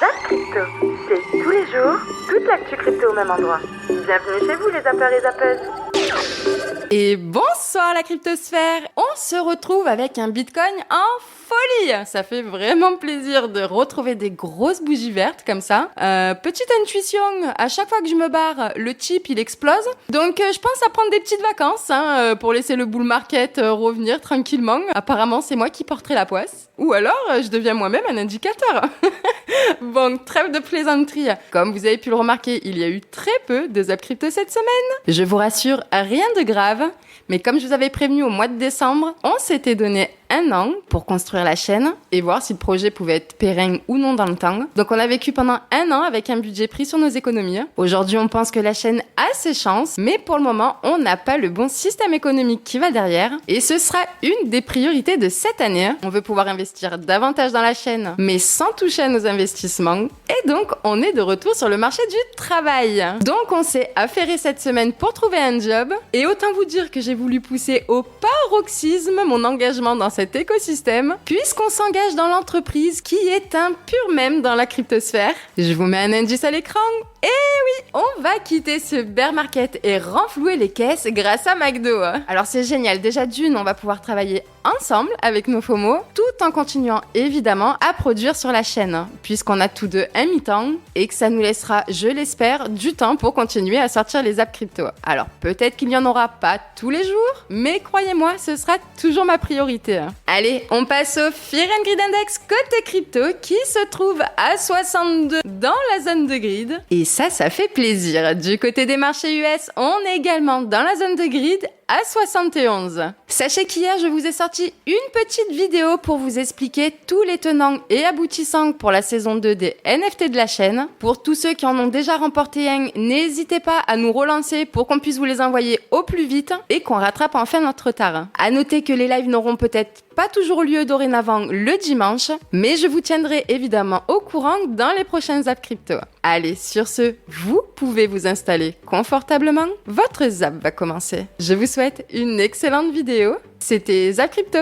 Zap Crypto, c'est tous les jours, toute l'actu crypto au même endroit. Bienvenue chez vous les zappeurs et zappeuses. Et bonsoir la cryptosphère. On se retrouve avec un Bitcoin en folie. Ça fait vraiment plaisir de retrouver des grosses bougies vertes comme ça. Petite intuition, à chaque fois que je me barre, le chip il explose. Donc je pense à prendre des petites vacances pour laisser le bull market revenir tranquillement. Apparemment c'est moi qui porterai la poisse. Ou alors je deviens moi-même un indicateur. Bon, trêve de plaisanterie. Comme vous avez pu le remarquer, il y a eu très peu de Zap Crypto cette semaine. Je vous rassure, rien de grave. Mais comme je vous avais prévenu au mois de décembre, on s'était donné 1 an pour construire la chaîne et voir si le projet pouvait être pérenne ou non dans le temps. Donc on a vécu pendant 1 an avec un budget pris sur nos économies. Aujourd'hui, on pense que la chaîne a ses chances, mais pour le moment, on n'a pas le bon système économique qui va derrière. Et ce sera une des priorités de cette année. On veut pouvoir investir davantage dans la chaîne, mais sans toucher à nos investissements. Et donc, on est de retour sur le marché du travail. Donc, on s'est affairé cette semaine pour trouver un job. Et autant vous dire que j'ai voulu pousser au paroxysme mon engagement dans cet écosystème, puisqu'on s'engage dans l'entreprise qui est un pur mème dans la cryptosphère. Je vous mets un indice à l'écran. Et oui, on va quitter ce bear market et renflouer les caisses grâce à McDo. Alors c'est génial, déjà d'une, on va pouvoir travailler ensemble avec nos FOMO, tout en continuant évidemment à produire sur la chaîne, puisqu'on a tous deux un mi-temps et que ça nous laissera, je l'espère, du temps pour continuer à sortir les apps crypto. Alors peut-être qu'il n'y en aura pas tous les jours, mais croyez-moi, ce sera toujours ma priorité. Allez, on passe au Fear and Greed Index côté crypto qui se trouve à 62 dans la zone de grid. Et ça fait plaisir. Du côté des marchés US, on est également dans la zone de grid à 71. Sachez qu'hier, je vous ai sorti une petite vidéo pour vous expliquer tous les tenants et aboutissants pour la saison 2 des NFT de la chaîne. Pour tous ceux qui en ont déjà remporté un, n'hésitez pas à nous relancer pour qu'on puisse vous les envoyer au plus vite et qu'on rattrape enfin notre retard. À noter que les lives n'auront peut-être pas toujours lieu dorénavant le dimanche, mais je vous tiendrai évidemment au courant dans les prochaines Zap Crypto. Allez, sur ce, vous pouvez vous installer confortablement. Votre Zap va commencer. Je vous souhaite une excellente vidéo. C'était Zap Crypto.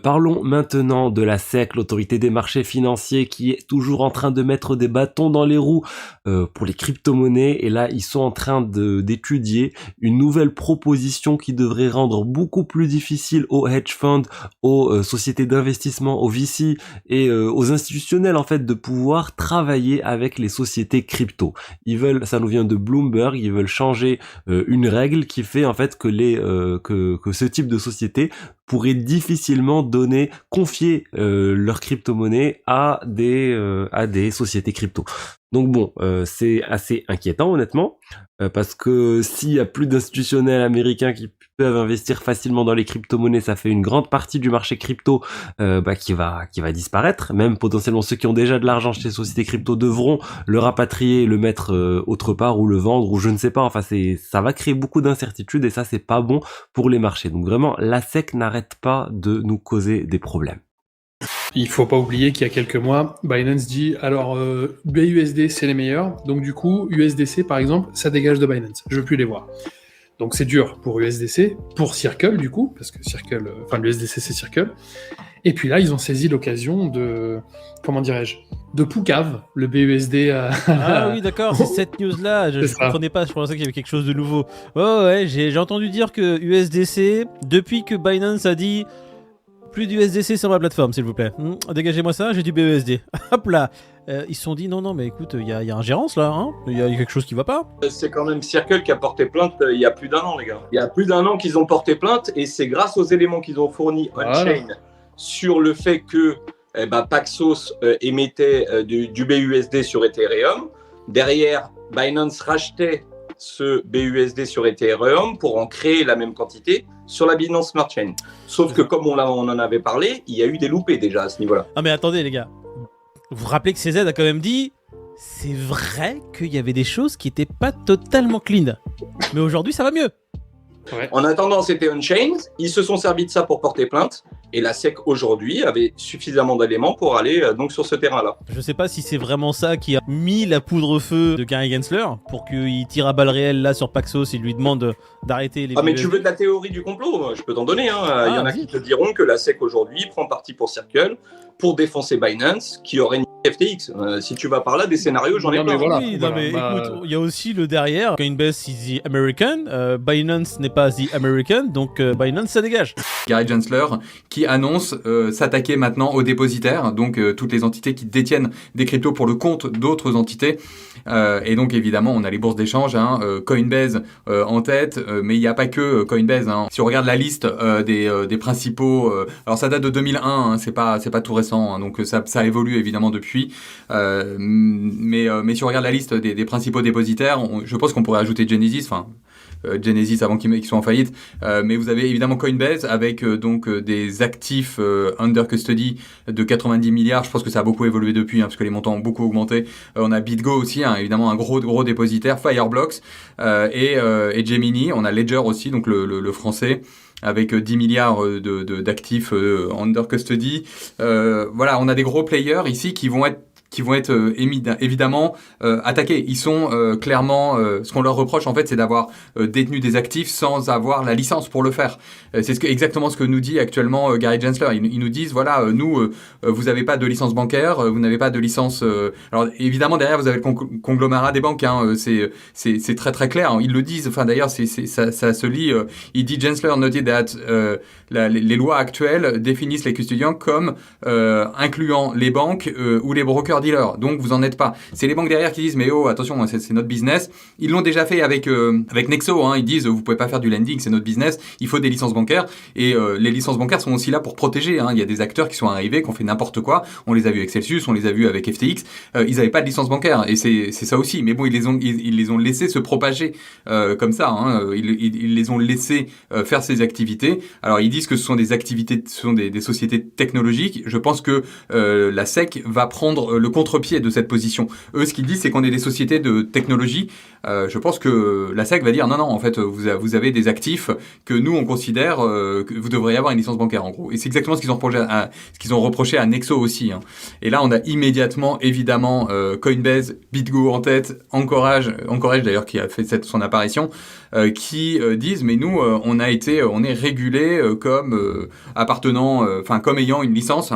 Parlons maintenant de la SEC, l'autorité des marchés financiers, qui est toujours en train de mettre des bâtons dans les roues pour les crypto-monnaies. Et là, ils sont en train d'étudier une nouvelle proposition qui devrait rendre beaucoup plus difficile aux hedge funds, aux sociétés d'investissement, aux VC et aux institutionnels en fait de pouvoir travailler avec les sociétés crypto. Ils veulent, ça nous vient de Bloomberg, ils veulent changer une règle qui fait en fait que que ce type de société pourrait difficilement confier leur crypto-monnaie à des sociétés crypto. Donc bon, c'est assez inquiétant honnêtement, parce que s'il y a plus d'institutionnels américains qui peuvent investir facilement dans les crypto-monnaies, ça fait une grande partie du marché crypto qui va disparaître. Même potentiellement ceux qui ont déjà de l'argent chez les sociétés crypto devront le rapatrier, le mettre autre part ou le vendre ou je ne sais pas. Enfin, ça va créer beaucoup d'incertitudes et ça c'est pas bon pour les marchés. Donc vraiment, la SEC n'arrête pas de nous causer des problèmes. Il faut pas oublier qu'il y a quelques mois, Binance dit alors BUSD c'est les meilleurs, donc du coup USDC par exemple ça dégage de Binance, je veux plus les voir. Donc c'est dur pour USDC, pour Circle du coup, parce que Circle, l'USDC c'est Circle. Et puis là ils ont saisi l'occasion de, comment dirais-je, de Poucave, le BUSD. Ah oui d'accord, c'est cette news là, je comprenais pas, je pensais qu'il y avait quelque chose de nouveau. Ouais, j'ai entendu dire que USDC, depuis que Binance a dit plus d'USDC sur ma plateforme, s'il vous plaît. Dégagez-moi ça, j'ai du BUSD. Hop là. Ils se sont dit non, mais écoute, il y a ingérence là, hein. Il y a quelque chose qui va pas. C'est quand même Circle qui a porté plainte il y a plus d'1 an, les gars. Il y a plus d'1 an qu'ils ont porté plainte et c'est grâce aux éléments qu'ils ont fournis on-chain sur le fait que Paxos émettait du BUSD sur Ethereum. Derrière, Binance rachetait ce BUSD sur Ethereum pour en créer la même quantité sur la Binance Smart Chain. Sauf que comme on en avait parlé, il y a eu des loupés déjà à ce niveau-là. Ah mais attendez les gars, vous vous rappelez que CZ a quand même dit c'est vrai qu'il y avait des choses qui étaient pas totalement clean. Mais aujourd'hui ça va mieux. Ouais. En attendant, c'était on-chain. Ils se sont servis de ça pour porter plainte. Et la SEC, aujourd'hui, avait suffisamment d'éléments pour aller donc sur ce terrain-là. Je sais pas si c'est vraiment ça qui a mis la poudre-feu de Gary Gensler pour qu'il tire à balles réelles là sur Paxos et lui demande d'arrêter les... Ah mais tu veux de la théorie du complot? Je peux t'en donner. Il y en a qui te diront que la SEC, aujourd'hui, prend parti pour Circle pour défoncer Binance, qui aurait FTX. Si tu vas par là, des scénarios, j'en ai Non, plein. mais voilà. Oui, non, mais Bah, écoute, il y a aussi le derrière. Coinbase, c'est The American. Binance n'est pas The American, donc Binance, ça dégage. Gary Gensler qui annonce s'attaquer maintenant aux dépositaires, donc toutes les entités qui détiennent des cryptos pour le compte d'autres entités. Et donc évidemment, on a les bourses d'échange, Coinbase en tête, mais il n'y a pas que Coinbase. Si on regarde la liste des principaux, alors ça date de 2001, c'est pas tout récent, donc ça évolue évidemment depuis. Mais si on regarde la liste des principaux dépositaires, je pense qu'on pourrait ajouter Genesis, Genesis avant qu'ils soient en faillite, mais vous avez évidemment Coinbase avec des actifs under custody de 90 milliards. Je pense que ça a beaucoup évolué depuis, parce que les montants ont beaucoup augmenté. On a BitGo aussi, évidemment un gros dépositaire, Fireblocks et Gemini. On a Ledger aussi, donc le français, avec 10 milliards d'actifs under custody. Voilà, on a des gros players ici qui vont être évidemment attaqués. Ils sont clairement, ce qu'on leur reproche en fait, c'est d'avoir détenu des actifs sans avoir la licence pour le faire. C'est exactement ce que nous dit actuellement Gary Gensler. Ils nous disent voilà, nous, vous n'avez pas de licence bancaire, vous n'avez pas de licence. Alors évidemment derrière vous avez le conglomérat des banques. C'est très très clair. Ils le disent. Enfin d'ailleurs ça se lit. Il dit Gensler noted that les lois actuelles définissent les custodians comme incluant les banques ou les brokers dealers. Donc vous en êtes pas. C'est les banques derrière qui disent mais oh attention, c'est notre business. Ils l'ont déjà fait avec Nexo. Ils disent vous pouvez pas faire du lending, c'est notre business. Il faut des licences bancaires et les licences bancaires sont aussi là pour protéger. Il y a des acteurs qui sont arrivés, qui ont fait n'importe quoi. On les a vus avec Celsius, on les a vus avec FTX. Ils avaient pas de licence bancaire et c'est ça aussi. Mais bon ils les ont laissés se propager comme ça. Ils les ont laissés faire ces activités. Alors ils disent que ce sont des activités, ce sont des sociétés technologiques. Je pense que la SEC va prendre le contre-pied de cette position. Eux, ce qu'ils disent, c'est qu'on est des sociétés de technologie. Je pense que la SEC va dire non, en fait, vous avez des actifs que nous, on considère que vous devriez avoir une licence bancaire, en gros. Et c'est exactement ce qu'ils ont reproché à Nexo aussi. Et là, on a immédiatement, évidemment, Coinbase, BitGo en tête, Anchorage d'ailleurs, qui a fait son apparition, qui disent, mais nous, on est régulé comme appartenant, comme ayant une licence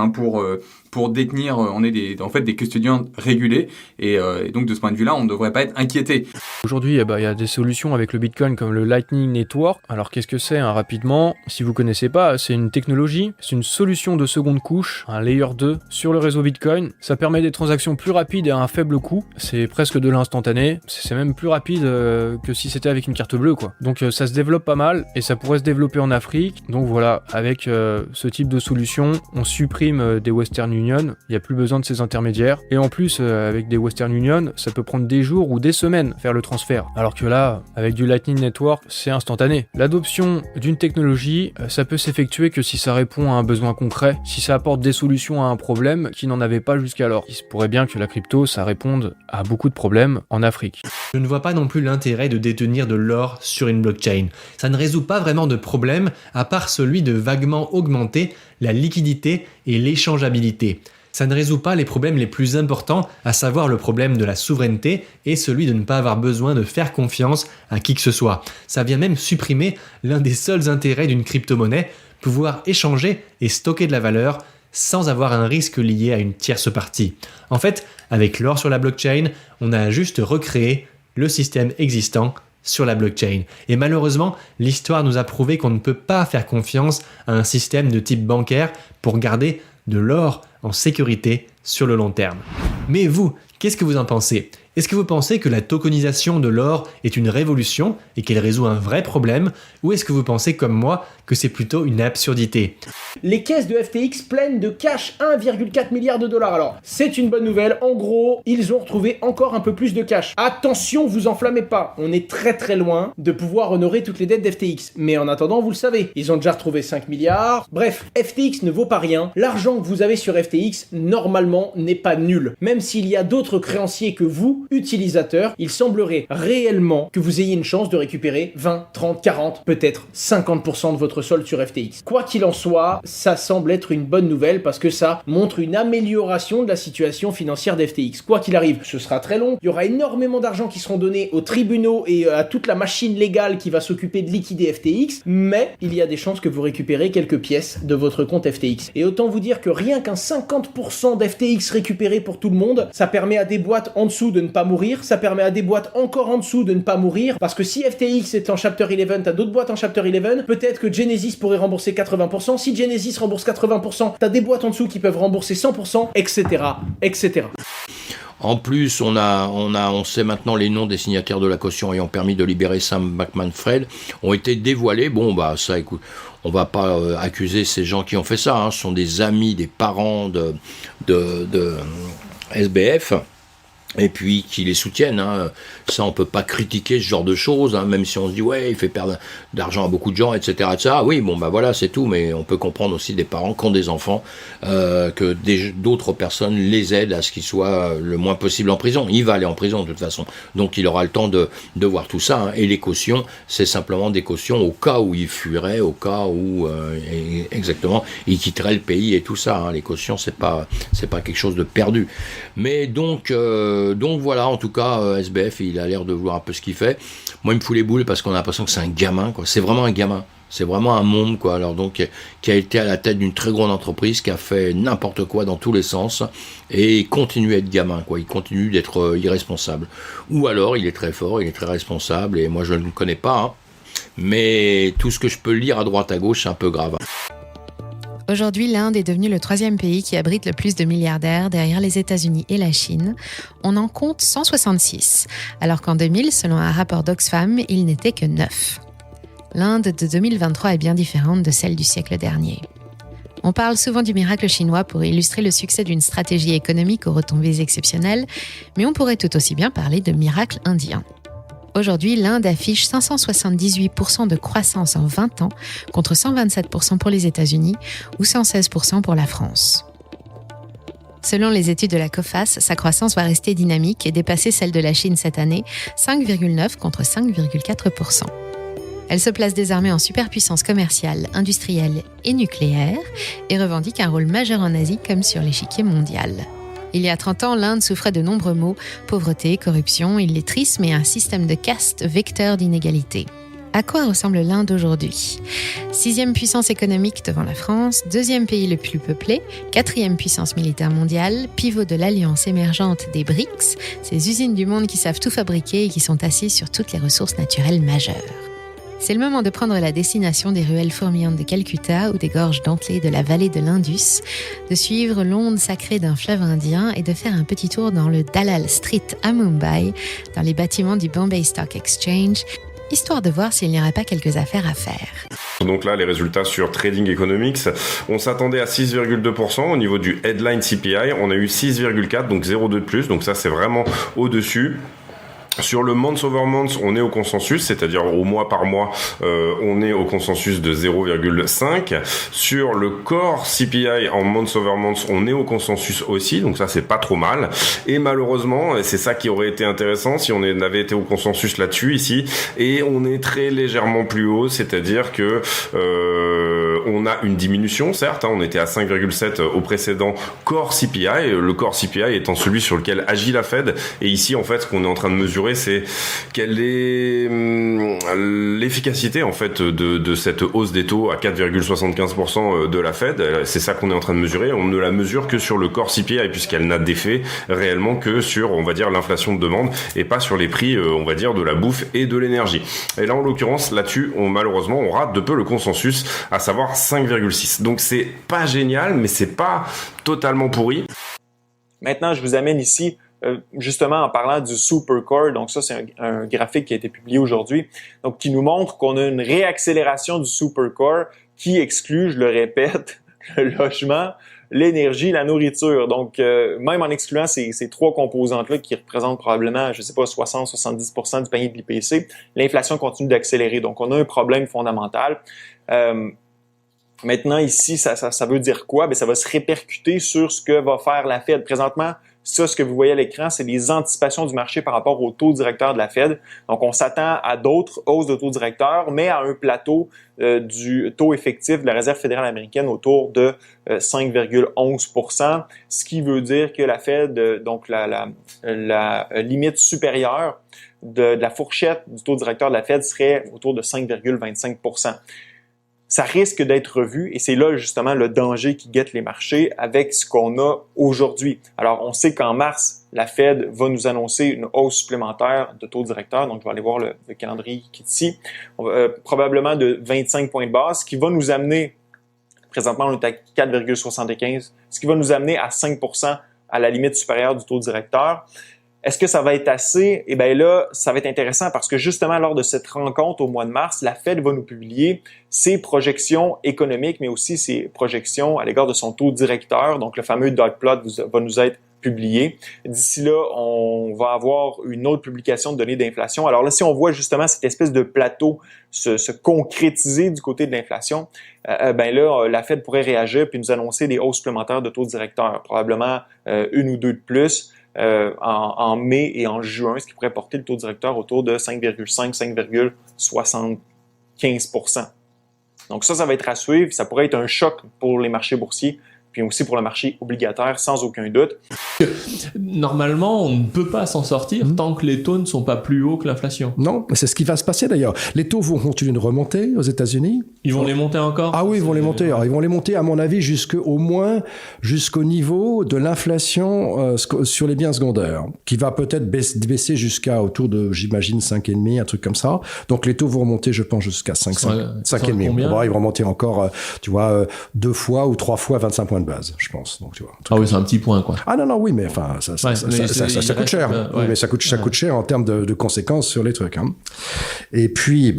pour détenir, on est des custodiens régulés et donc de ce point de vue-là, on ne devrait pas être inquiété. Aujourd'hui, il y a des solutions avec le Bitcoin comme le Lightning Network. Alors qu'est-ce que c'est rapidement? Si vous connaissez pas, c'est une technologie, c'est une solution de seconde couche, un layer 2 sur le réseau Bitcoin. Ça permet des transactions plus rapides et à un faible coût. C'est presque de l'instantané. C'est même plus rapide que si c'était avec une carte bleue, quoi. Donc ça se développe pas mal et ça pourrait se développer en Afrique. Donc voilà, avec ce type de solution, on supprime des Western Union. Il n'y a plus besoin de ces intermédiaires. Et en plus, avec des Western Union, ça peut prendre des jours ou des semaines faire le transfert. Alors que là, avec du Lightning Network, c'est instantané. L'adoption d'une technologie, ça peut s'effectuer que si ça répond à un besoin concret, si ça apporte des solutions à un problème qui n'en avait pas jusqu'alors. Il se pourrait bien que la crypto, ça réponde à beaucoup de problèmes en Afrique. Je ne vois pas non plus l'intérêt de détenir de l'or sur une blockchain. Ça ne résout pas vraiment de problème, à part celui de vaguement augmenter la liquidité et l'échangeabilité. Ça ne résout pas les problèmes les plus importants, à savoir le problème de la souveraineté et celui de ne pas avoir besoin de faire confiance à qui que ce soit. Ça vient même supprimer l'un des seuls intérêts d'une crypto-monnaie, pouvoir échanger et stocker de la valeur sans avoir un risque lié à une tierce partie. En fait, avec l'or sur la blockchain, on a juste recréé le système existant sur la blockchain. Et malheureusement, l'histoire nous a prouvé qu'on ne peut pas faire confiance à un système de type bancaire pour garder de l'or en sécurité sur le long terme. Mais vous, qu'est-ce que vous en pensez ? Est-ce que vous pensez que la tokenisation de l'or est une révolution et qu'elle résout un vrai problème ? Ou est-ce que vous pensez comme moi que c'est plutôt une absurdité ? Les caisses de FTX pleines de cash, 1,4 milliard de dollars. Alors, c'est une bonne nouvelle. En gros, ils ont retrouvé encore un peu plus de cash. Attention, vous enflammez pas. On est très très loin de pouvoir honorer toutes les dettes d'FTX. Mais en attendant, vous le savez, ils ont déjà retrouvé 5 milliards. Bref, FTX ne vaut pas rien. L'argent que vous avez sur FTX, normalement, n'est pas nul. Même s'il y a d'autres créanciers que vous, vous, utilisateurs, il semblerait réellement que vous ayez une chance de récupérer 20, 30, 40, peut-être 50% de votre solde sur FTX. Quoi qu'il en soit, ça semble être une bonne nouvelle parce que ça montre une amélioration de la situation financière d'FTX. Quoi qu'il arrive, ce sera très long, il y aura énormément d'argent qui seront donnés aux tribunaux et à toute la machine légale qui va s'occuper de liquider FTX, mais il y a des chances que vous récupérez quelques pièces de votre compte FTX. Et autant vous dire que rien qu'un 50% d'FTX récupéré pour tout le monde, ça permet à des boîtes en dessous de ne pas mourir, ça permet à des boîtes encore en dessous de ne pas mourir, parce que si FTX est en Chapter 11, t'as d'autres boîtes en Chapter 11, peut-être que Genesis pourrait rembourser 80%, si Genesis rembourse 80%, t'as des boîtes en dessous qui peuvent rembourser 100%, etc., etc. En plus, on sait maintenant les noms des signataires de la caution ayant permis de libérer Sam Bankman-Fried ont été dévoilés. Bon, bah ça, écoute, on va pas accuser ces gens qui ont fait ça. Ce sont des amis, des parents de SBF. Et puis qui les soutiennent, ça on peut pas critiquer ce genre de choses, même si on se dit ouais il fait perdre d'argent à beaucoup de gens, etc. Oui bon bah voilà c'est tout, mais on peut comprendre aussi des parents qui ont des enfants, que d'autres personnes les aident à ce qu'ils soient le moins possible en prison. Il va aller en prison de toute façon, donc il aura le temps de voir tout ça, et les cautions c'est simplement des cautions au cas où il fuirait, au cas où exactement il quitterait le pays et tout ça, les cautions c'est pas quelque chose de perdu, mais donc voilà, en tout cas, SBF, il a l'air de vouloir un peu ce qu'il fait. Moi, il me fout les boules parce qu'on a l'impression que c'est un gamin, quoi. C'est vraiment un gamin. C'est vraiment un môme, quoi. Alors donc, qui a été à la tête d'une très grande entreprise, qui a fait n'importe quoi dans tous les sens, et il continue à être gamin, quoi. Il continue d'être irresponsable. Ou alors, il est très fort, il est très responsable, et moi, je ne le connais pas, mais tout ce que je peux lire à droite à gauche, c'est un peu grave. Aujourd'hui, l'Inde est devenue le 3e pays qui abrite le plus de milliardaires derrière les États-Unis et la Chine. On en compte 166, alors qu'en 2000, selon un rapport d'Oxfam, il n'était que 9. L'Inde de 2023 est bien différente de celle du siècle dernier. On parle souvent du miracle chinois pour illustrer le succès d'une stratégie économique aux retombées exceptionnelles, mais on pourrait tout aussi bien parler de miracle indien. Aujourd'hui, l'Inde affiche 578% de croissance en 20 ans, contre 127% pour les États-Unis ou 116% pour la France. Selon les études de la COFAS, sa croissance va rester dynamique et dépasser celle de la Chine cette année, 5,9 contre 5,4%. Elle se place désormais en superpuissance commerciale, industrielle et nucléaire et revendique un rôle majeur en Asie comme sur l'échiquier mondial. Il y a 30 ans, l'Inde souffrait de nombreux maux, pauvreté, corruption, illettrisme et un système de caste vecteur d'inégalité. À quoi ressemble l'Inde aujourd'hui ? 6e puissance économique devant la France, 2e pays le plus peuplé, 4e puissance militaire mondiale, pivot de l'alliance émergente des BRICS, ces usines du monde qui savent tout fabriquer et qui sont assises sur toutes les ressources naturelles majeures. C'est le moment de prendre la destination des ruelles fourmillantes de Calcutta ou des gorges dentelées de la vallée de l'Indus, de suivre l'onde sacrée d'un fleuve indien et de faire un petit tour dans le Dalal Street à Mumbai, dans les bâtiments du Bombay Stock Exchange, histoire de voir s'il n'y aurait pas quelques affaires à faire. Donc là, les résultats sur Trading Economics, on s'attendait à 6,2% au niveau du headline CPI, on a eu 6,4, donc 0,2 de plus, donc ça c'est vraiment au-dessus. Sur le month over month, on est au consensus, c'est-à-dire au mois par mois, on est au consensus de 0,5. Sur le core CPI en month over month, on est au consensus aussi, donc ça c'est pas trop mal. Et malheureusement, c'est ça qui aurait été intéressant si on avait été au consensus là-dessus ici, et on est très légèrement plus haut, c'est-à-dire que on a une diminution, certes, on était à 5,7 au précédent core CPI, le core CPI étant celui sur lequel agit la Fed, et ici en fait ce qu'on est en train de mesurer, c'est quelle est l'efficacité en fait de cette hausse des taux à 4,75% de la Fed. C'est ça qu'on est en train de mesurer. On ne la mesure que sur le core CPI puisqu'elle n'a d'effet réellement que sur, on va dire, l'inflation de demande et pas sur les prix, on va dire, de la bouffe et de l'énergie. Et là, en l'occurrence, là-dessus, malheureusement, on rate de peu le consensus, à savoir 5,6. Donc c'est pas génial, mais c'est pas totalement pourri. Maintenant, je vous amène ici justement en parlant du Supercore, donc ça c'est un graphique qui a été publié aujourd'hui, donc qui nous montre qu'on a une réaccélération du Supercore qui exclut, je le répète, le logement, l'énergie, la nourriture. Donc même en excluant ces trois composantes-là qui représentent probablement, je sais pas, 60-70% du panier de l'IPC, l'inflation continue d'accélérer. Donc on a un problème fondamental. Maintenant ici, ça veut dire quoi? Bien, ça va se répercuter sur ce que va faire la Fed. Présentement, Ça, ce que vous voyez à l'écran, c'est les anticipations du marché par rapport au taux directeur de la Fed. Donc, on s'attend à d'autres hausses de taux directeur, mais à un plateau du taux effectif de la Réserve fédérale américaine autour de 5,11%, ce qui veut dire que la Fed, donc la limite supérieure de la fourchette du taux directeur de la Fed serait autour de 5,25%. Ça risque d'être revu et c'est là justement le danger qui guette les marchés avec ce qu'on a aujourd'hui. Alors, on sait qu'en mars, la Fed va nous annoncer une hausse supplémentaire de taux directeur. Donc, je vais aller voir le calendrier qui est ici. Probablement de 25 points de base, ce qui va nous amener, présentement on est à 4,75, ce qui va nous amener à 5% à la limite supérieure du taux directeur. Est-ce que ça va être assez? Eh bien là, ça va être intéressant parce que justement, lors de cette rencontre au mois de mars, la Fed va nous publier ses projections économiques, mais aussi ses projections à l'égard de son taux directeur. Donc, le fameux dot plot va nous être publié. D'ici là, on va avoir une autre publication de données d'inflation. Alors là, si on voit justement cette espèce de plateau se concrétiser du côté de l'inflation, ben là, la Fed pourrait réagir puis nous annoncer des hausses supplémentaires de taux directeur, probablement une ou deux de plus. En mai et en juin, ce qui pourrait porter le taux directeur autour de 5,5-5,75%. Donc ça va être à suivre. Ça pourrait être un choc pour les marchés boursiers, puis aussi pour le marché obligataire, sans aucun doute. Normalement, on ne peut pas s'en sortir tant que les taux ne sont pas plus hauts que l'inflation. Non, c'est ce qui va se passer d'ailleurs. Les taux vont continuer de remonter aux États-Unis. Ils vont les monter encore? Ah oui, ils vont les monter. Alors, ils vont les monter, à mon avis, au moins jusqu'au niveau de l'inflation sur les biens secondaires, qui va peut-être baisser jusqu'à autour de, j'imagine, 5,5, un truc comme ça. Donc les taux vont remonter, je pense, jusqu'à 5,5. Ils vont remonter encore, tu vois, 2 fois ou 3 fois 25 points de base, je pense. Donc, tu vois, ah oui, c'est un petit point, quoi. Ah non, oui, mais enfin, ça coûte cher. Oui, mais ça coûte cher en termes de conséquences sur les trucs. Hein. Et puis,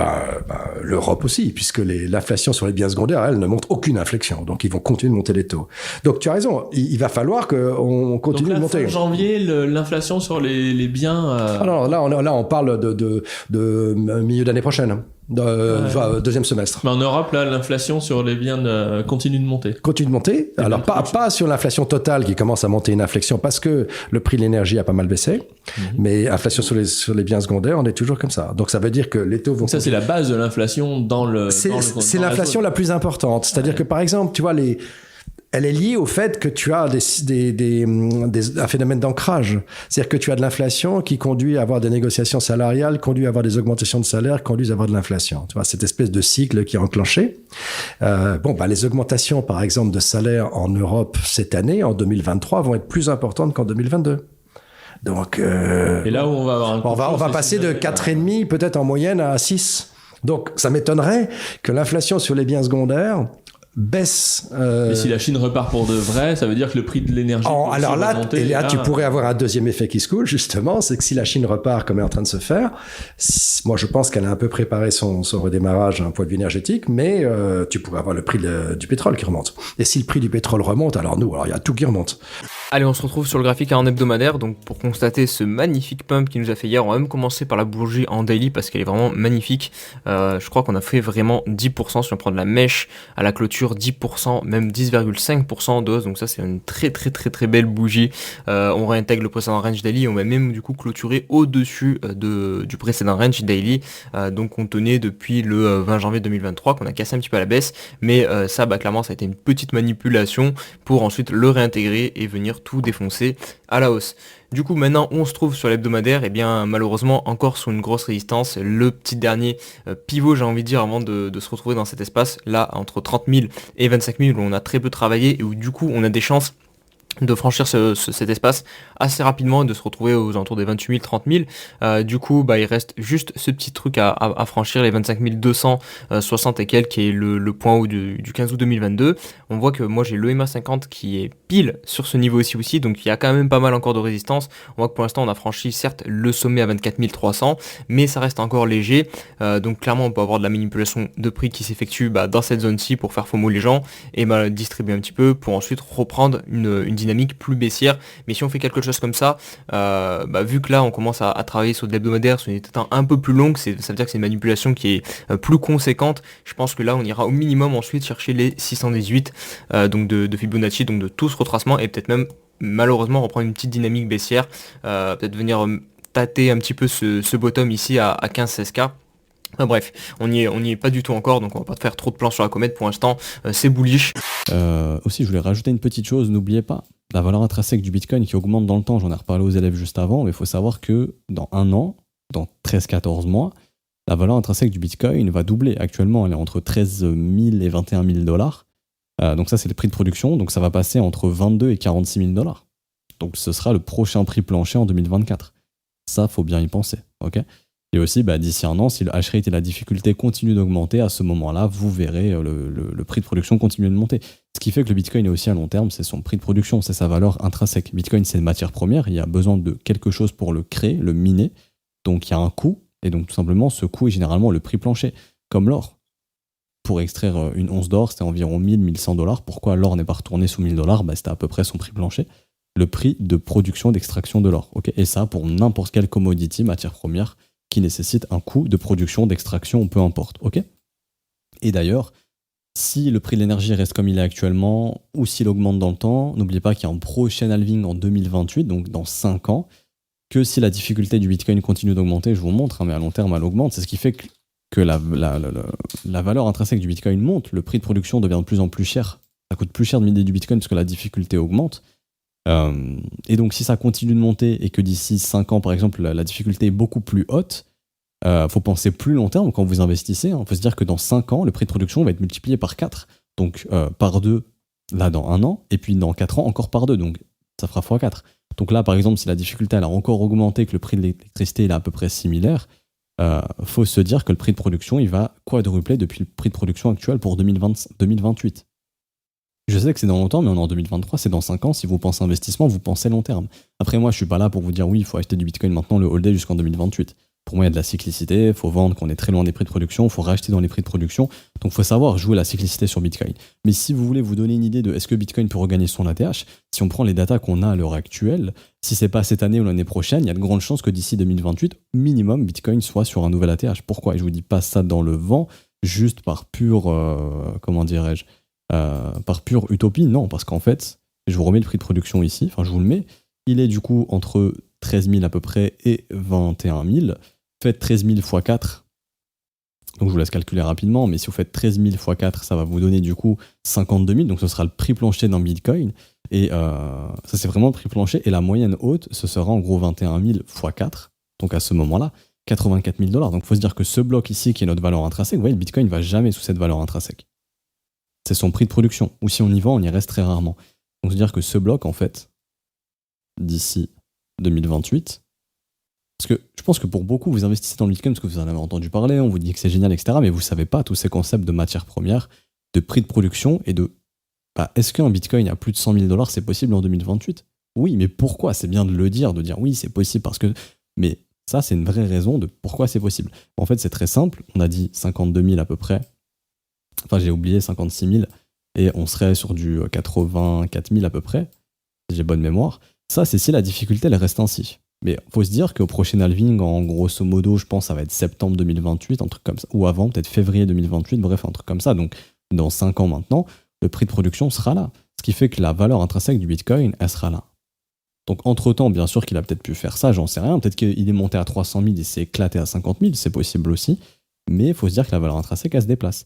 l'Europe aussi, puisque l'inflation sur les biens secondaires, elle ne montre aucune inflexion. Donc, ils vont continuer de monter les taux. Donc, tu as raison. Il va falloir qu'on continue de monter. Donc, fin janvier, l'inflation sur les biens... Alors là, on parle de milieu d'année prochaine. Deuxième semestre. Mais en Europe, là, l'inflation sur les biens continue de monter. Continue de monter. Alors, pas sur l'inflation totale qui commence à monter une inflexion parce que le prix de l'énergie a pas mal baissé. Mais inflation sur les biens secondaires, on est toujours comme ça. Donc, ça veut dire que les taux vont... Ça, c'est la base de l'inflation dans le... C'est l'inflation la plus importante. C'est-à-dire que, par exemple, tu vois, elle est liée au fait que tu as un phénomène d'ancrage. C'est-à-dire que tu as de l'inflation qui conduit à avoir des négociations salariales, conduit à avoir des augmentations de salaire, conduit à avoir de l'inflation. Tu vois, cette espèce de cycle qui est enclenché. Les augmentations, par exemple, de salaire en Europe cette année, en 2023, vont être plus importantes qu'en 2022. Donc, et là où on va avoir on va passer de 4,5 peut-être en moyenne à 6. Donc, ça m'étonnerait que l'inflation sur les biens secondaires baisse. Et si la Chine repart pour de vrai, ça veut dire que le prix de l'énergie... Alors là, tu pourrais avoir un deuxième effet qui se coule, justement, c'est que si la Chine repart comme elle est en train de se faire, moi je pense qu'elle a un peu préparé son redémarrage d'un point de vue énergétique, mais tu pourrais avoir le prix du pétrole qui remonte. Et si le prix du pétrole remonte, alors il y a tout qui remonte. Allez, on se retrouve sur le graphique en hebdomadaire, donc pour constater ce magnifique pump qui nous a fait hier, on va même commencer par la bougie en daily parce qu'elle est vraiment magnifique. Je crois qu'on a fait vraiment 10%, si on prend de la mèche à la clôture, 10%, même 10,5% de hausse, donc ça c'est une très très très très belle bougie. On réintègre le précédent range daily, on va même du coup clôturer au-dessus du précédent range daily, donc on tenait depuis le 20 janvier 2023 qu'on a cassé un petit peu à la baisse, mais ça clairement ça a été une petite manipulation pour ensuite le réintégrer et venir tout défoncer à la hausse. Du coup, maintenant, on se trouve sur l'hebdomadaire, et bien malheureusement encore sous une grosse résistance, le petit dernier pivot, j'ai envie de dire, avant de se retrouver dans cet espace, là, entre 30 000 et 25 000, où on a très peu travaillé, et où du coup, on a des chances de franchir cet espace assez rapidement et de se retrouver aux alentours des 28 000, 30 000. Du coup, il reste juste ce petit truc à franchir, les 25 260 et quelques, qui est le point haut du 15 août 2022. On voit que moi, j'ai l'EMA 50 qui est pile sur ce niveau aussi, donc il y a quand même pas mal encore de résistance. On voit que pour l'instant, on a franchi certes le sommet à 24 300, mais ça reste encore léger. Donc clairement, on peut avoir de la manipulation de prix qui s'effectue dans cette zone-ci pour faire FOMO les gens et distribuer un petit peu pour ensuite reprendre une dynamique plus baissière. Mais si on fait quelque chose comme ça, vu que là on commence à travailler sur de l'hebdomadaire sur une état un peu plus longue, ça veut dire que c'est une manipulation qui est plus conséquente. Je pense que là on ira au minimum ensuite chercher les 618 donc de Fibonacci, donc de tout ce retracement, et peut-être même malheureusement reprendre une petite dynamique baissière, peut-être venir tâter un petit peu ce bottom ici à 15-16K. Enfin, bref, on n'y est pas du tout encore, donc on va pas faire trop de plans sur la comète pour l'instant, c'est bullish. Aussi, je voulais rajouter une petite chose, n'oubliez pas, la valeur intrinsèque du Bitcoin qui augmente dans le temps, j'en ai reparlé aux élèves juste avant, mais il faut savoir que dans un an, dans 13-14 mois, la valeur intrinsèque du Bitcoin va doubler. Actuellement, elle est entre 13 000 et 21 000 dollars. Donc ça, c'est le prix de production, donc ça va passer entre 22 et 46 000 dollars. Donc ce sera le prochain prix plancher en 2024. Ça, faut bien y penser, ok ? Et aussi, d'ici un an, si le hash rate et la difficulté continuent d'augmenter, à ce moment-là, vous verrez le prix de production continuer de monter. Ce qui fait que le Bitcoin est aussi à long terme, c'est son prix de production, c'est sa valeur intrinsèque. Bitcoin, c'est une matière première, il y a besoin de quelque chose pour le créer, le miner. Donc il y a un coût, et donc tout simplement, ce coût est généralement le prix plancher, comme l'or. Pour extraire une once d'or, c'était environ 1000-1100 dollars. Pourquoi l'or n'est pas retourné sous 1000 dollars ? C'était à peu près son prix plancher. Le prix de production, d'extraction de l'or. Okay, et ça, pour n'importe quelle commodity, matière première, qui nécessite un coût de production, d'extraction, peu importe. Okay, et d'ailleurs, si le prix de l'énergie reste comme il est actuellement, ou s'il augmente dans le temps, n'oubliez pas qu'il y a un prochain halving en 2028, donc dans 5 ans, que si la difficulté du Bitcoin continue d'augmenter, je vous montre, mais à long terme, elle augmente. C'est ce qui fait que la valeur intrinsèque du Bitcoin monte, le prix de production devient de plus en plus cher. Ça coûte plus cher de miner du Bitcoin parce que la difficulté augmente. Et donc si ça continue de monter et que d'ici 5 ans par exemple la difficulté est beaucoup plus haute, faut penser plus long terme quand vous investissez. Faut se dire que dans 5 ans le prix de production va être multiplié par 4, donc par 2 là dans 1 an, et puis dans 4 ans encore par 2, donc ça fera x4. Donc là par exemple si la difficulté elle a encore augmenté, que le prix de l'électricité il est à peu près similaire, faut se dire que le prix de production il va quadrupler depuis le prix de production actuel pour 2028. Je sais que c'est dans longtemps, mais on est en 2023, c'est dans 5 ans. Si vous pensez investissement, vous pensez long terme. Après, moi, je suis pas là pour vous dire oui, il faut acheter du Bitcoin maintenant, le holder jusqu'en 2028. Pour moi, il y a de la cyclicité, il faut vendre qu'on est très loin des prix de production, il faut racheter dans les prix de production. Donc, il faut savoir jouer la cyclicité sur Bitcoin. Mais si vous voulez vous donner une idée de est-ce que Bitcoin peut regagner son ATH, si on prend les datas qu'on a à l'heure actuelle, si c'est pas cette année ou l'année prochaine, il y a de grandes chances que d'ici 2028, minimum, Bitcoin soit sur un nouvel ATH. Pourquoi ? Et je vous dis pas ça dans le vent, juste par pure, par pure utopie, non, parce qu'en fait, je vous remets le prix de production ici, enfin je vous le mets, il est du coup entre 13 000 à peu près et 21 000. Faites 13 000 x 4, donc je vous laisse calculer rapidement, mais si vous faites 13 000 x 4, ça va vous donner du coup 52 000, donc ce sera le prix plancher dans Bitcoin, et ça c'est vraiment le prix plancher, et la moyenne haute, ce sera en gros 21 000 x 4, donc à ce moment-là, 84 000 dollars. Donc il faut se dire que ce bloc ici, qui est notre valeur intrinsèque, vous voyez, le Bitcoin ne va jamais sous cette valeur intrinsèque. C'est son prix de production. Ou si on y vend, on y reste très rarement. Donc, c'est-à-dire que ce bloc, en fait, d'ici 2028, parce que je pense que pour beaucoup, vous investissez dans le Bitcoin parce que vous en avez entendu parler, on vous dit que c'est génial, etc. Mais vous ne savez pas tous ces concepts de matières premières, de prix de production et de est-ce qu'un Bitcoin à plus de 100 000 dollars, c'est possible en 2028 ? Oui, mais pourquoi ? C'est bien de le dire, de dire oui, c'est possible parce que. Mais ça, c'est une vraie raison de pourquoi c'est possible. En fait, c'est très simple. On a dit 52 000 à peu près. Enfin, j'ai oublié 56 000, et on serait sur du 84 000 à peu près, si j'ai bonne mémoire. Ça, c'est si la difficulté, elle reste ainsi. Mais il faut se dire qu'au prochain halving, en grosso modo, je pense ça va être septembre 2028, un truc comme ça, ou avant, peut-être février 2028, bref, un truc comme ça. Donc, dans 5 ans maintenant, le prix de production sera là. Ce qui fait que la valeur intrinsèque du Bitcoin, elle sera là. Donc, entre-temps, bien sûr qu'il a peut-être pu faire ça, j'en sais rien. Peut-être qu'il est monté à 300 000 et s'est éclaté à 50 000, c'est possible aussi. Mais il faut se dire que la valeur intrinsèque, elle se déplace.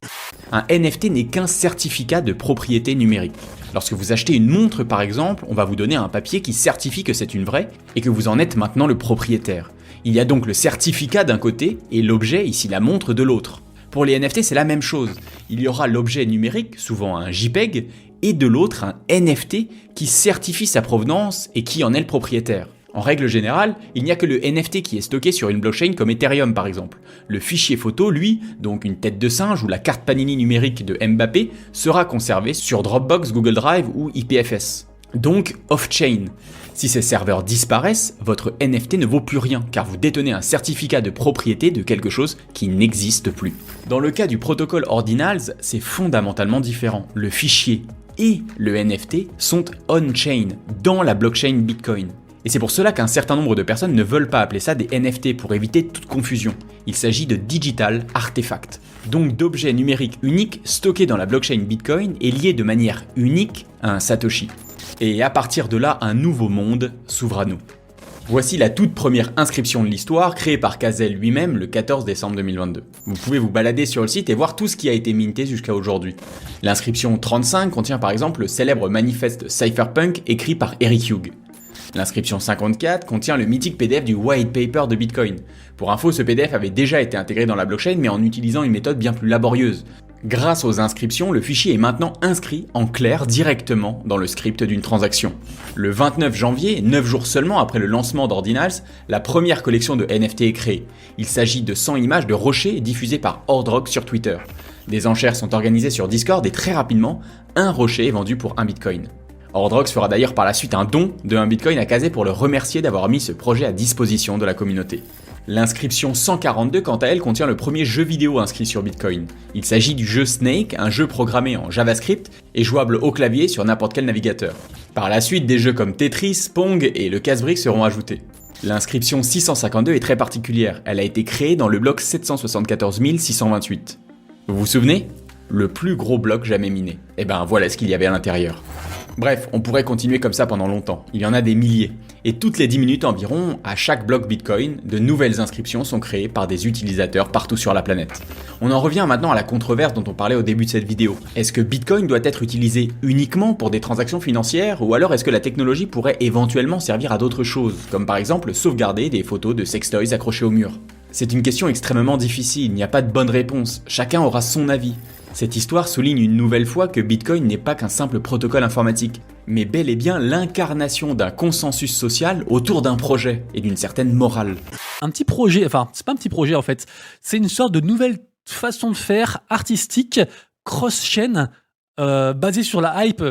Un NFT n'est qu'un certificat de propriété numérique. Lorsque vous achetez une montre par exemple, on va vous donner un papier qui certifie que c'est une vraie et que vous en êtes maintenant le propriétaire. Il y a donc le certificat d'un côté et l'objet, ici la montre, de l'autre. Pour les NFT, c'est la même chose. Il y aura l'objet numérique, souvent un JPEG, et de l'autre un NFT qui certifie sa provenance et qui en est le propriétaire. En règle générale, il n'y a que le NFT qui est stocké sur une blockchain comme Ethereum par exemple. Le fichier photo, lui, donc une tête de singe ou la carte Panini numérique de Mbappé, sera conservé sur Dropbox, Google Drive ou IPFS. Donc off-chain. Si ces serveurs disparaissent, votre NFT ne vaut plus rien car vous détenez un certificat de propriété de quelque chose qui n'existe plus. Dans le cas du protocole Ordinals, c'est fondamentalement différent. Le fichier et le NFT sont on-chain, dans la blockchain Bitcoin. Et c'est pour cela qu'un certain nombre de personnes ne veulent pas appeler ça des NFT pour éviter toute confusion. Il s'agit de digital artefacts, donc d'objets numériques uniques stockés dans la blockchain Bitcoin et liés de manière unique à un Satoshi. Et à partir de là, un nouveau monde s'ouvre à nous. Voici la toute première inscription de l'histoire, créée par Kazel lui-même le 14 décembre 2022. Vous pouvez vous balader sur le site et voir tout ce qui a été minté jusqu'à aujourd'hui. L'inscription 35 contient par exemple le célèbre manifeste Cypherpunk écrit par Eric Hughes. L'inscription 54 contient le mythique PDF du white paper de Bitcoin. Pour info, ce PDF avait déjà été intégré dans la blockchain, mais en utilisant une méthode bien plus laborieuse. Grâce aux inscriptions, le fichier est maintenant inscrit en clair directement dans le script d'une transaction. Le 29 janvier, 9 jours seulement après le lancement d'Ordinals, la première collection de NFT est créée. Il s'agit de 100 images de rochers diffusées par Hordrock sur Twitter. Des enchères sont organisées sur Discord et très rapidement, un rocher est vendu pour 1 Bitcoin. Hordrox fera d'ailleurs par la suite un don de 1 Bitcoin à Kazé pour le remercier d'avoir mis ce projet à disposition de la communauté. L'inscription 142, quant à elle, contient le premier jeu vidéo inscrit sur Bitcoin. Il s'agit du jeu Snake, un jeu programmé en JavaScript et jouable au clavier sur n'importe quel navigateur. Par la suite, des jeux comme Tetris, Pong et le casse-briques seront ajoutés. L'inscription 652 est très particulière, elle a été créée dans le bloc 774 628. Vous vous souvenez ? Le plus gros bloc jamais miné. Et ben voilà ce qu'il y avait à l'intérieur. Bref, on pourrait continuer comme ça pendant longtemps, il y en a des milliers. Et toutes les 10 minutes environ, à chaque bloc Bitcoin, de nouvelles inscriptions sont créées par des utilisateurs partout sur la planète. On en revient maintenant à la controverse dont on parlait au début de cette vidéo. Est-ce que Bitcoin doit être utilisé uniquement pour des transactions financières, ou alors est-ce que la technologie pourrait éventuellement servir à d'autres choses, comme par exemple sauvegarder des photos de sextoys accrochés au mur ? C'est une question extrêmement difficile, il n'y a pas de bonne réponse, chacun aura son avis. Cette histoire souligne une nouvelle fois que Bitcoin n'est pas qu'un simple protocole informatique, mais bel et bien l'incarnation d'un consensus social autour d'un projet et d'une certaine morale. Un petit projet, enfin c'est pas un petit projet en fait, c'est une sorte de nouvelle façon de faire artistique, cross-chain, basé sur la hype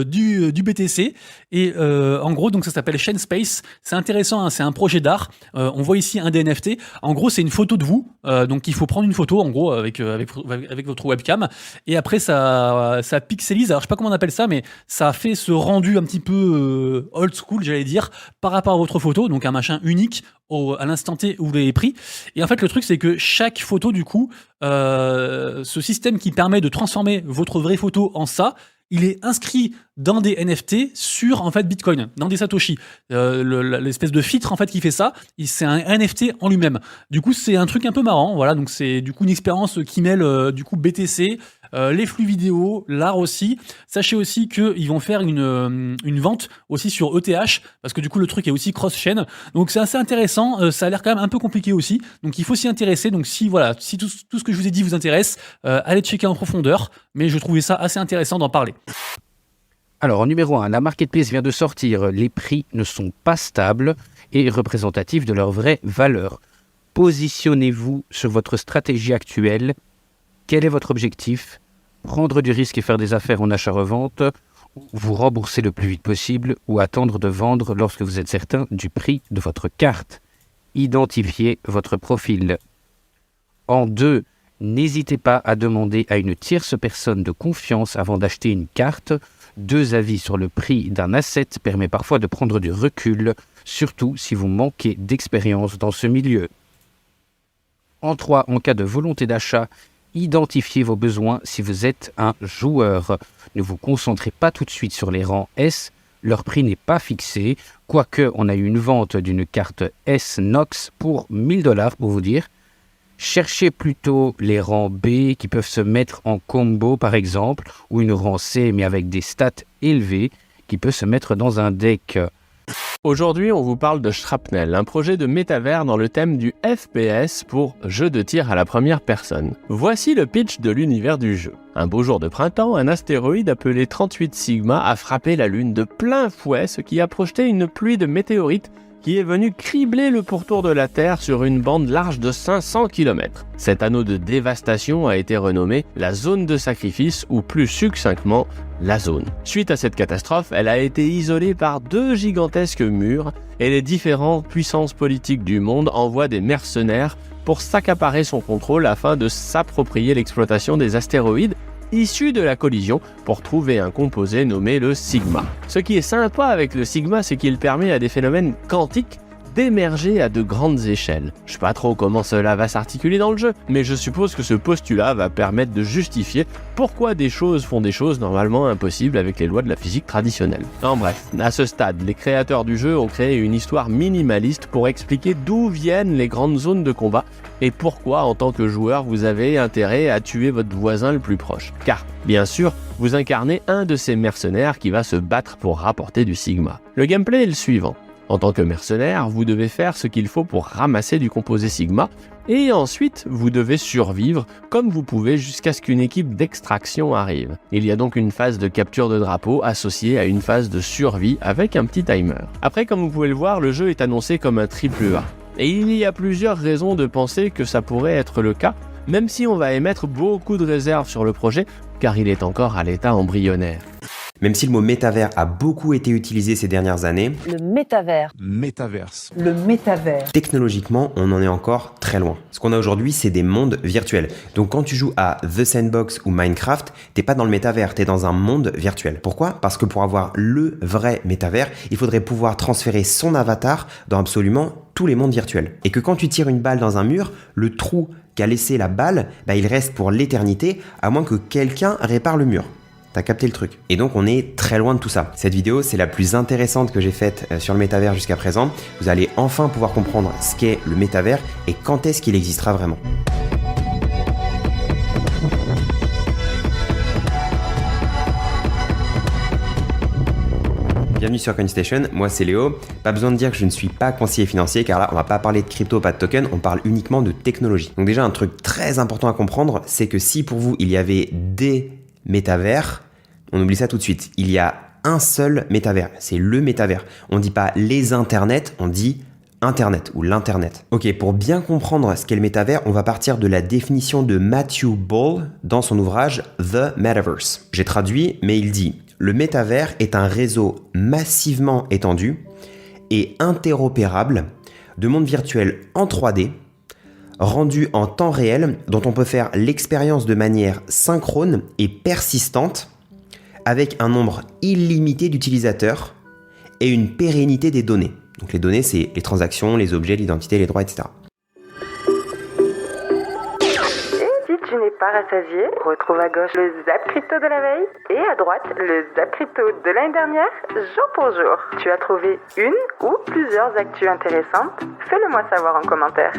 du BTC et en gros donc ça s'appelle Chain Space. C'est intéressant, hein, c'est un projet d'art. On voit ici un des NFT. En gros c'est une photo de vous, donc il faut prendre une photo en gros avec votre webcam et après ça pixelise. Alors je sais pas comment on appelle ça, mais ça fait ce rendu un petit peu old school j'allais dire par rapport à votre photo, donc un machin unique à l'instant T où vous l'avez pris. Et en fait le truc c'est que chaque photo du coup ce système qui permet de transformer votre vraie photo en ça, il est inscrit dans des NFT sur en fait Bitcoin, dans des Satoshi. L'espèce de filtre en fait qui fait ça, c'est un NFT en lui-même. Du coup c'est un truc un peu marrant, voilà, donc c'est du coup une expérience qui mêle du coup BTC, les flux vidéo, l'art aussi. Sachez aussi qu'ils vont faire une vente aussi sur ETH, parce que du coup le truc est aussi cross-chain. Donc c'est assez intéressant, ça a l'air quand même un peu compliqué aussi, donc il faut s'y intéresser. Donc si tout ce que je vous ai dit vous intéresse, allez checker en profondeur, mais je trouvais ça assez intéressant d'en parler. Alors, en numéro 1, la marketplace vient de sortir. Les prix ne sont pas stables et représentatifs de leur vraie valeur. Positionnez-vous sur votre stratégie actuelle. Quel est votre objectif ? Prendre du risque et faire des affaires en achat-revente, vous rembourser le plus vite possible ou attendre de vendre lorsque vous êtes certain du prix de votre carte. Identifiez votre profil. En 2, n'hésitez pas à demander à une tierce personne de confiance avant d'acheter une carte. 2 avis sur le prix d'un asset permet parfois de prendre du recul, surtout si vous manquez d'expérience dans ce milieu. En 3, en cas de volonté d'achat, identifiez vos besoins si vous êtes un joueur. Ne vous concentrez pas tout de suite sur les rangs S, leur prix n'est pas fixé, quoique on a eu une vente d'une carte S Nox pour 1 000 $ pour vous dire. Cherchez plutôt les rangs B qui peuvent se mettre en combo par exemple, ou une rang C mais avec des stats élevées qui peut se mettre dans un deck. Aujourd'hui, on vous parle de Shrapnel, un projet de métavers dans le thème du FPS pour jeu de tir à la première personne. Voici le pitch de l'univers du jeu. Un beau jour de printemps, un astéroïde appelé 38 Sigma a frappé la Lune de plein fouet, ce qui a projeté une pluie de météorites qui est venu cribler le pourtour de la Terre sur une bande large de 500 km. Cet anneau de dévastation a été renommé la zone de sacrifice, ou plus succinctement, la zone. Suite à cette catastrophe, elle a été isolée par 2 gigantesques murs, et les différentes puissances politiques du monde envoient des mercenaires pour s'accaparer son contrôle afin de s'approprier l'exploitation des astéroïdes issus de la collision pour trouver un composé nommé le sigma. Ce qui est sympa avec le sigma, c'est qu'il permet à des phénomènes quantiques d'émerger à de grandes échelles. Je sais pas trop comment cela va s'articuler dans le jeu, mais je suppose que ce postulat va permettre de justifier pourquoi des choses font des choses normalement impossibles avec les lois de la physique traditionnelle. En bref, à ce stade, les créateurs du jeu ont créé une histoire minimaliste pour expliquer d'où viennent les grandes zones de combat et pourquoi en tant que joueur vous avez intérêt à tuer votre voisin le plus proche. Car, bien sûr, vous incarnez un de ces mercenaires qui va se battre pour rapporter du Sigma. Le gameplay est le suivant. En tant que mercenaire, vous devez faire ce qu'il faut pour ramasser du composé Sigma, et ensuite, vous devez survivre comme vous pouvez jusqu'à ce qu'une équipe d'extraction arrive. Il y a donc une phase de capture de drapeau associée à une phase de survie avec un petit timer. Après, comme vous pouvez le voir, le jeu est annoncé comme un AAA. Et il y a plusieurs raisons de penser que ça pourrait être le cas, même si on va émettre beaucoup de réserves sur le projet, car il est encore à l'état embryonnaire. Même si le mot métavers a beaucoup été utilisé ces dernières années, le métavers. Métaverse. Le métavers. Technologiquement, on en est encore très loin. Ce qu'on a aujourd'hui, c'est des mondes virtuels. Donc quand tu joues à The Sandbox ou Minecraft, t'es pas dans le métavers, t'es dans un monde virtuel. Pourquoi ? Parce que pour avoir le vrai métavers, il faudrait pouvoir transférer son avatar dans absolument tous les mondes virtuels. Et que quand tu tires une balle dans un mur, le trou qu'a laissé la balle, il reste pour l'éternité, à moins que quelqu'un répare le mur. T'as capté le truc. Et donc on est très loin de tout ça. Cette vidéo, c'est la plus intéressante que j'ai faite sur le métavers jusqu'à présent. Vous allez enfin pouvoir comprendre ce qu'est le métavers et quand est-ce qu'il existera vraiment. Bienvenue sur CoinStation, moi c'est Léo. Pas besoin de dire que je ne suis pas conseiller financier car là on va pas parler de crypto, pas de token, on parle uniquement de technologie. Donc déjà un truc très important à comprendre, c'est que si pour vous il y avait des métavers, on oublie ça tout de suite. Il y a un seul métavers, c'est le métavers. On dit pas les internets, on dit Internet ou l'internet. Ok, pour bien comprendre ce qu'est le métavers, on va partir de la définition de Matthew Ball dans son ouvrage The Metaverse. J'ai traduit, mais il dit « Le métavers est un réseau massivement étendu et interopérable de mondes virtuels en 3D rendu en temps réel dont on peut faire l'expérience de manière synchrone et persistante avec un nombre illimité d'utilisateurs et une pérennité des données. » Donc les données, c'est les transactions, les objets, l'identité, les droits, etc. Et si tu n'es pas rassasié, retrouve à gauche le Zap Crypto de la veille et à droite le Zap Crypto de l'année dernière, jour pour jour. Tu as trouvé une ou plusieurs actus intéressantes ? Fais-le moi savoir en commentaire.